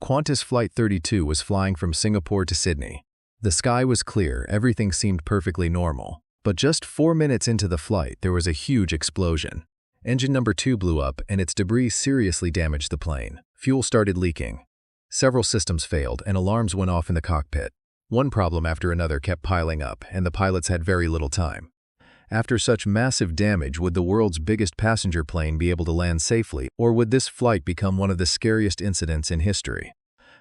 Qantas Flight 32 was flying from Singapore to Sydney. The sky was clear, everything seemed perfectly normal. But just 4 minutes into the flight, there was a huge explosion. Engine number 2 blew up, and its debris seriously damaged the plane. Fuel started leaking. Several systems failed, and alarms went off in the cockpit. One problem after another kept piling up, and the pilots had very little time. After such massive damage, would the world's biggest passenger plane be able to land safely, or would this flight become one of the scariest incidents in history?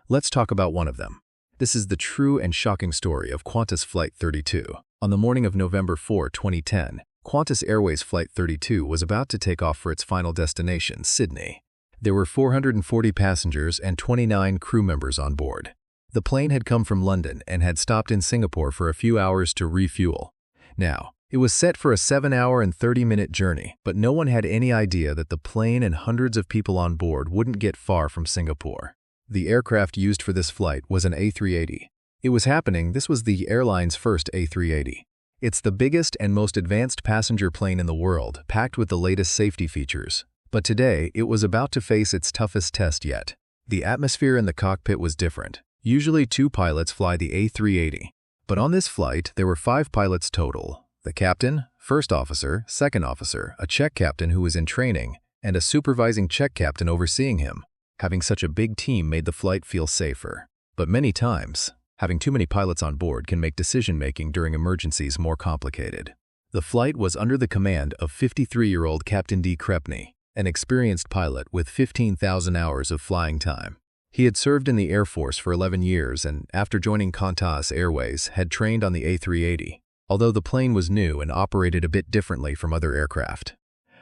Let's talk about one of them. This is the true and shocking story of Qantas Flight 32. On the morning of November 4, 2010, Qantas Airways Flight 32 was about to take off for its final destination, Sydney. There were 440 passengers and 29 crew members on board. The plane had come from London and had stopped in Singapore for a few hours to refuel. Now, it was set for a 7-hour and 30-minute journey, but no one had any idea that the plane and hundreds of people on board wouldn't get far from Singapore. The aircraft used for this flight was an A380. It was happening, this was the airline's first A380. It's the biggest and most advanced passenger plane in the world, packed with the latest safety features. But today, it was about to face its toughest test yet. The atmosphere in the cockpit was different. Usually 2 pilots fly the A380. But on this flight, there were 5 pilots total. The captain, first officer, second officer, a check captain who was in training, and a supervising check captain overseeing him. Having such a big team made the flight feel safer. But many times, having too many pilots on board can make decision-making during emergencies more complicated. The flight was under the command of 53-year-old Captain D. Krepney, an experienced pilot with 15,000 hours of flying time. He had served in the Air Force for 11 years and, after joining Qantas Airways, had trained on the A380. Although the plane was new and operated a bit differently from other aircraft.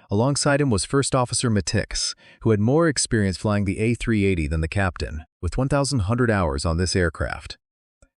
Alongside him was First Officer Matix, who had more experience flying the A380 than the captain, with 1,100 hours on this aircraft.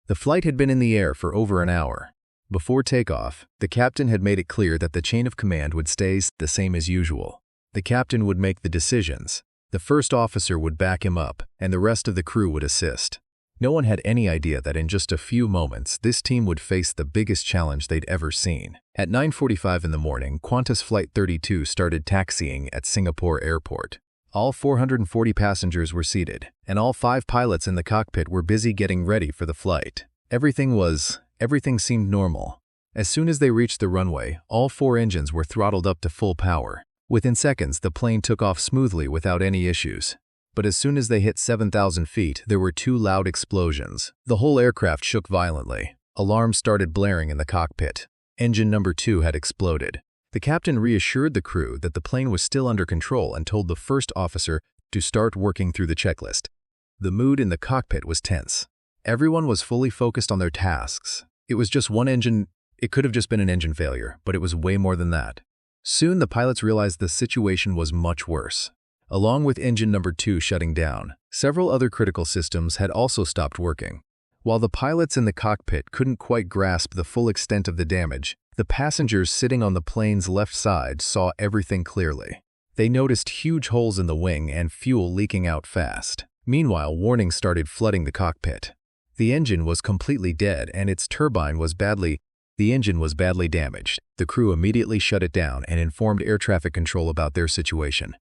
The flight had been in the air for over an hour. Before takeoff, the captain had made it clear that the chain of command would stay the same as usual. The captain would make the decisions, the first officer would back him up, and the rest of the crew would assist. No one had any idea that in just a few moments, this team would face the biggest challenge they'd ever seen. At 9:45 in the morning, Qantas Flight 32 started taxiing at Singapore Airport. All 440 passengers were seated, and all 5 pilots in the cockpit were busy getting ready for the flight. Everything seemed normal. As soon as they reached the runway, all 4 engines were throttled up to full power. Within seconds, the plane took off smoothly without any issues. But as soon as they hit 7,000 feet, there were 2 loud explosions. The whole aircraft shook violently. Alarms started blaring in the cockpit. Engine number 2 had exploded. The captain reassured the crew that the plane was still under control and told the first officer to start working through the checklist. The mood in the cockpit was tense. Everyone was fully focused on their tasks. It was just one engine. It could have just been an engine failure, but it was way more than that. Soon the pilots realized the situation was much worse. Along with engine number 2 shutting down, several other critical systems had also stopped working. While the pilots in the cockpit couldn't quite grasp the full extent of the damage, the passengers sitting on the plane's left side saw everything clearly. They noticed huge holes in the wing and fuel leaking out fast. Meanwhile, warnings started flooding the cockpit. The engine was completely dead and its turbine was badly damaged. The crew immediately shut it down and informed air traffic control about their situation.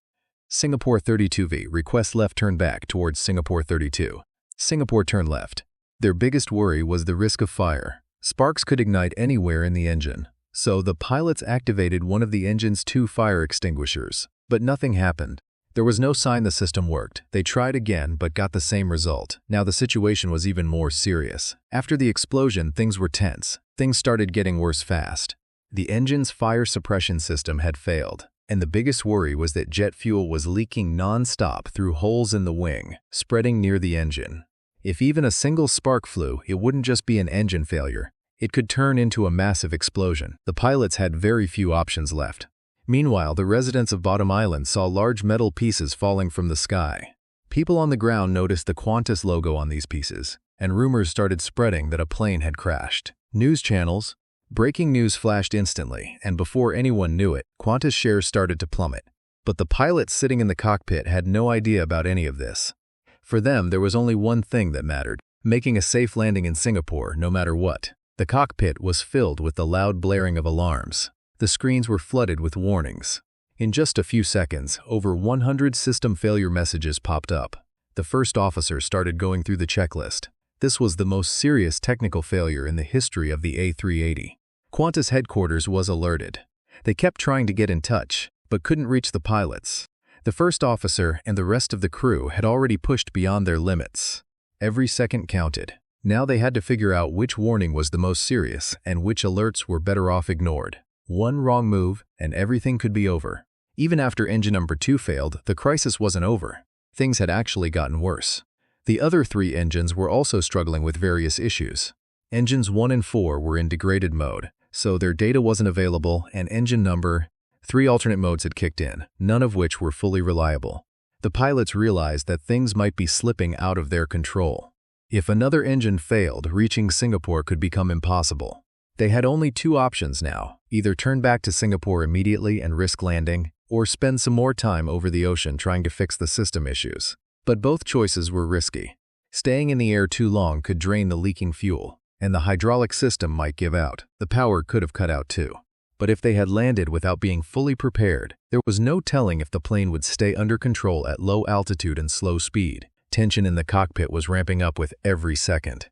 Singapore 32V, request left turn back towards Singapore 32. Singapore turn left. Their biggest worry was the risk of fire. Sparks could ignite anywhere in the engine, so the pilots activated one of the engine's 2 fire extinguishers. But nothing happened. There was no sign the system worked. They tried again but got the same result. Now the situation was even more serious. After the explosion, things were tense. Things started getting worse fast. The engine's fire suppression system had failed. And the biggest worry was that jet fuel was leaking non-stop through holes in the wing, spreading near the engine. If even a single spark flew, it wouldn't just be an engine failure. It could turn into a massive explosion. The pilots had very few options left. Meanwhile, the residents of Bottom Island saw large metal pieces falling from the sky. People on the ground noticed the Qantas logo on these pieces, and rumors started spreading that a plane had crashed. News channels, breaking news flashed instantly, and before anyone knew it, Qantas shares started to plummet. But the pilots sitting in the cockpit had no idea about any of this. For them, there was only one thing that mattered: making a safe landing in Singapore, no matter what. The cockpit was filled with the loud blaring of alarms. The screens were flooded with warnings. In just a few seconds, over 100 system failure messages popped up. The first officer started going through the checklist. This was the most serious technical failure in the history of the A380. Qantas headquarters was alerted. They kept trying to get in touch, but couldn't reach the pilots. The first officer and the rest of the crew had already pushed beyond their limits. Every second counted. Now they had to figure out which warning was the most serious and which alerts were better off ignored. One wrong move and everything could be over. Even after engine number 2 failed, the crisis wasn't over. Things had actually gotten worse. The other 3 engines were also struggling with various issues. Engines 1 and 4 were in degraded mode, so their data wasn't available, and engine number 3 alternate modes had kicked in, none of which were fully reliable. The pilots realized that things might be slipping out of their control. If another engine failed, reaching Singapore could become impossible. They had only 2 options now, either turn back to Singapore immediately and risk landing, or spend some more time over the ocean trying to fix the system issues. But both choices were risky. Staying in the air too long could drain the leaking fuel, and the hydraulic system might give out. The power could have cut out too. But if they had landed without being fully prepared, there was no telling if the plane would stay under control at low altitude and slow speed. Tension in the cockpit was ramping up with every second.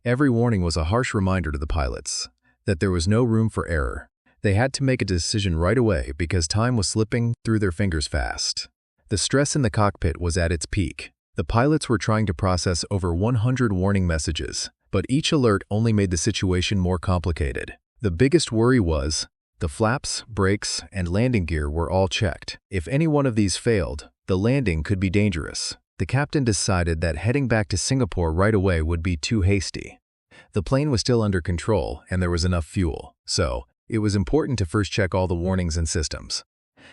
Every warning was a harsh reminder to the pilots that there was no room for error. They had to make a decision right away because time was slipping through their fingers fast. The stress in the cockpit was at its peak. The pilots were trying to process over 100 warning messages, but each alert only made the situation more complicated. The biggest worry was the flaps, brakes, and landing gear were all checked. If any one of these failed, the landing could be dangerous. The captain decided that heading back to Singapore right away would be too hasty. The plane was still under control and there was enough fuel, so it was important to first check all the warnings and systems.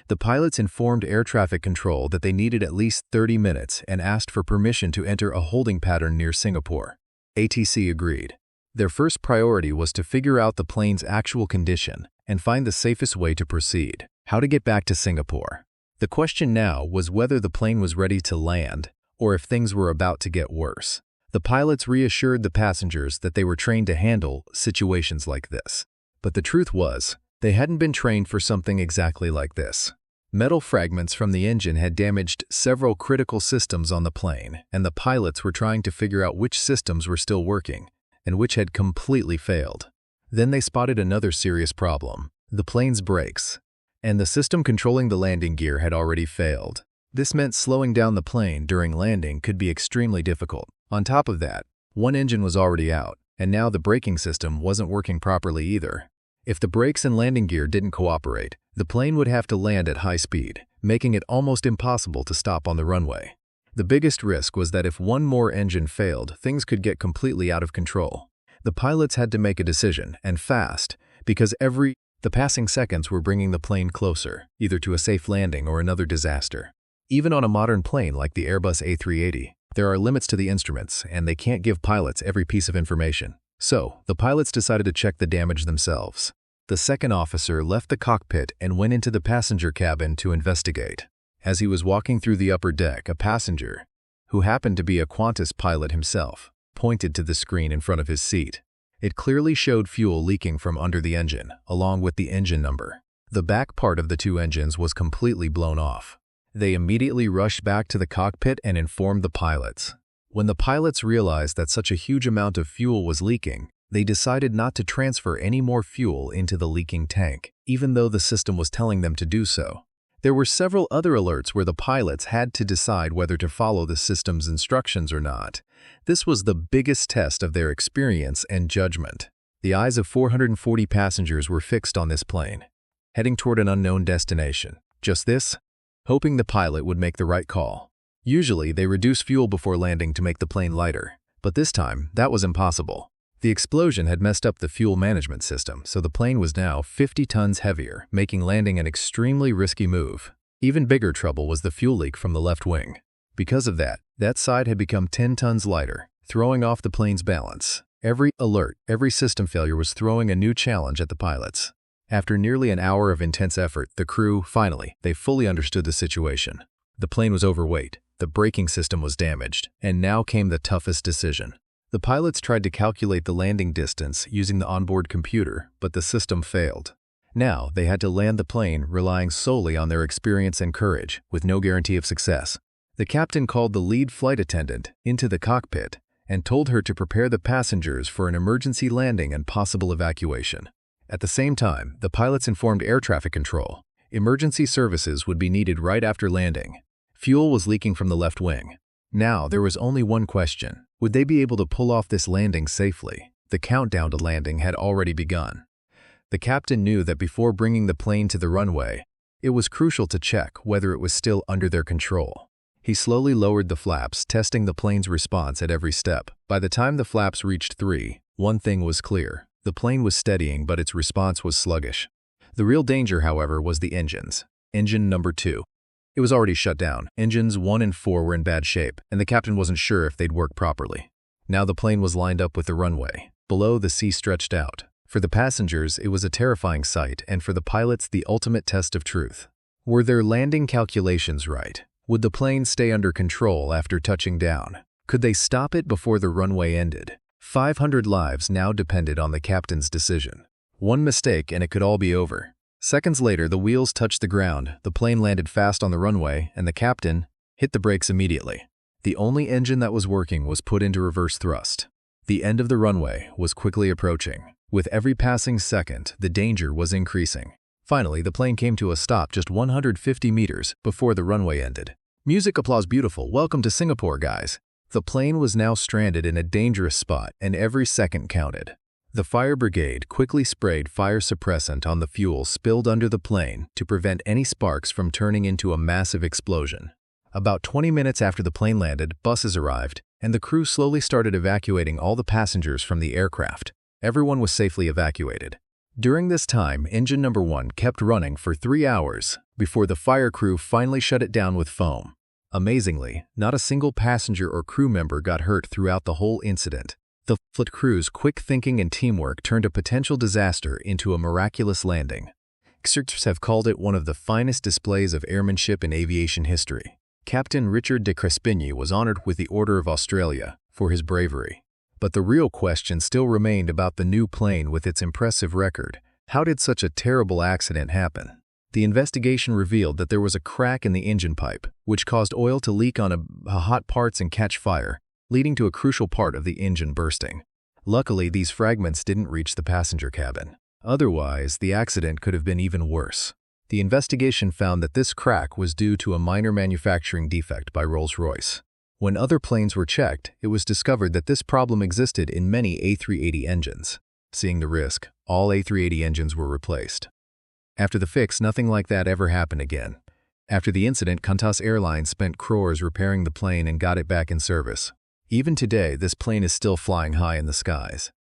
The pilots informed air traffic control that they needed at least 30 minutes and asked for permission to enter a holding pattern near Singapore. ATC agreed. Their first priority was to figure out the plane's actual condition and find the safest way to proceed. How to get back to Singapore. The question now was whether the plane was ready to land or if things were about to get worse. The pilots reassured the passengers that they were trained to handle situations like this. But the truth was, they hadn't been trained for something exactly like this. Metal fragments from the engine had damaged several critical systems on the plane, and the pilots were trying to figure out which systems were still working and which had completely failed. Then they spotted another serious problem, the plane's brakes, and the system controlling the landing gear had already failed. This meant slowing down the plane during landing could be extremely difficult. On top of that, one engine was already out, and now the braking system wasn't working properly either. If the brakes and landing gear didn't cooperate, the plane would have to land at high speed, making it almost impossible to stop on the runway. The biggest risk was that if one more engine failed, things could get completely out of control. The pilots had to make a decision, and fast, because the passing seconds were bringing the plane closer, either to a safe landing or another disaster. Even on a modern plane like the Airbus A380, there are limits to the instruments, and they can't give pilots every piece of information. So, the pilots decided to check the damage themselves. The second officer left the cockpit and went into the passenger cabin to investigate. As he was walking through the upper deck, a passenger, who happened to be a Qantas pilot himself, pointed to the screen in front of his seat. It clearly showed fuel leaking from under the engine, along with the engine number. The back part of the 2 engines was completely blown off. They immediately rushed back to the cockpit and informed the pilots. When the pilots realized that such a huge amount of fuel was leaking, they decided not to transfer any more fuel into the leaking tank, even though the system was telling them to do so. There were several other alerts where the pilots had to decide whether to follow the system's instructions or not. This was the biggest test of their experience and judgment. The eyes of 440 passengers were fixed on this plane, heading toward an unknown destination. Just this, hoping the pilot would make the right call. Usually, they reduce fuel before landing to make the plane lighter, but this time, that was impossible. The explosion had messed up the fuel management system, so the plane was now 50 tons heavier, making landing an extremely risky move. Even bigger trouble was the fuel leak from the left wing. Because of that side had become 10 tons lighter, throwing off the plane's balance. Every alert, every system failure was throwing a new challenge at the pilots. After nearly an hour of intense effort, the crew, finally, they fully understood the situation. The plane was overweight, the braking system was damaged, and now came the toughest decision. The pilots tried to calculate the landing distance using the onboard computer, but the system failed. Now, they had to land the plane relying solely on their experience and courage, with no guarantee of success. The captain called the lead flight attendant into the cockpit and told her to prepare the passengers for an emergency landing and possible evacuation. At the same time, the pilots informed air traffic control. Emergency services would be needed right after landing. Fuel was leaking from the left wing. Now, there was only one question. Would they be able to pull off this landing safely? The countdown to landing had already begun. The captain knew that before bringing the plane to the runway, it was crucial to check whether it was still under their control. He slowly lowered the flaps, testing the plane's response at every step. By the time the flaps reached 3, one thing was clear. The plane was steadying, but its response was sluggish. The real danger, however, was the engines. Engine number 2. It was already shut down. Engines 1 and 4 were in bad shape, and the captain wasn't sure if they'd work properly. Now the plane was lined up with the runway. Below, the sea stretched out. For the passengers, it was a terrifying sight, and for the pilots, the ultimate test of truth. Were their landing calculations right? Would the plane stay under control after touching down? Could they stop it before the runway ended? 500 lives now depended on the captain's decision. One mistake and it could all be over. Seconds later, the wheels touched the ground, the plane landed fast on the runway, and the captain hit the brakes immediately. The only engine that was working was put into reverse thrust. The end of the runway was quickly approaching. With every passing second, the danger was increasing. Finally, the plane came to a stop just 150 meters before the runway ended. Music applause beautiful. Welcome to Singapore, guys. The plane was now stranded in a dangerous spot, and every second counted. The fire brigade quickly sprayed fire suppressant on the fuel spilled under the plane to prevent any sparks from turning into a massive explosion. About 20 minutes after the plane landed, buses arrived, and the crew slowly started evacuating all the passengers from the aircraft. Everyone was safely evacuated. During this time, engine number 1 kept running for 3 hours before the fire crew finally shut it down with foam. Amazingly, not a single passenger or crew member got hurt throughout the whole incident. The flight crew's quick thinking and teamwork turned a potential disaster into a miraculous landing. Experts have called it one of the finest displays of airmanship in aviation history. Captain Richard de Crespigny was honored with the Order of Australia for his bravery. But the real question still remained about the new plane with its impressive record. How did such a terrible accident happen? The investigation revealed that there was a crack in the engine pipe, which caused oil to leak on hot parts and catch fire, leading to a crucial part of the engine bursting. Luckily, these fragments didn't reach the passenger cabin. Otherwise, the accident could have been even worse. The investigation found that this crack was due to a minor manufacturing defect by Rolls-Royce. When other planes were checked, it was discovered that this problem existed in many A380 engines. Seeing the risk, all A380 engines were replaced. After the fix, nothing like that ever happened again. After the incident, Qantas Airlines spent crores repairing the plane and got it back in service. Even today, this plane is still flying high in the skies.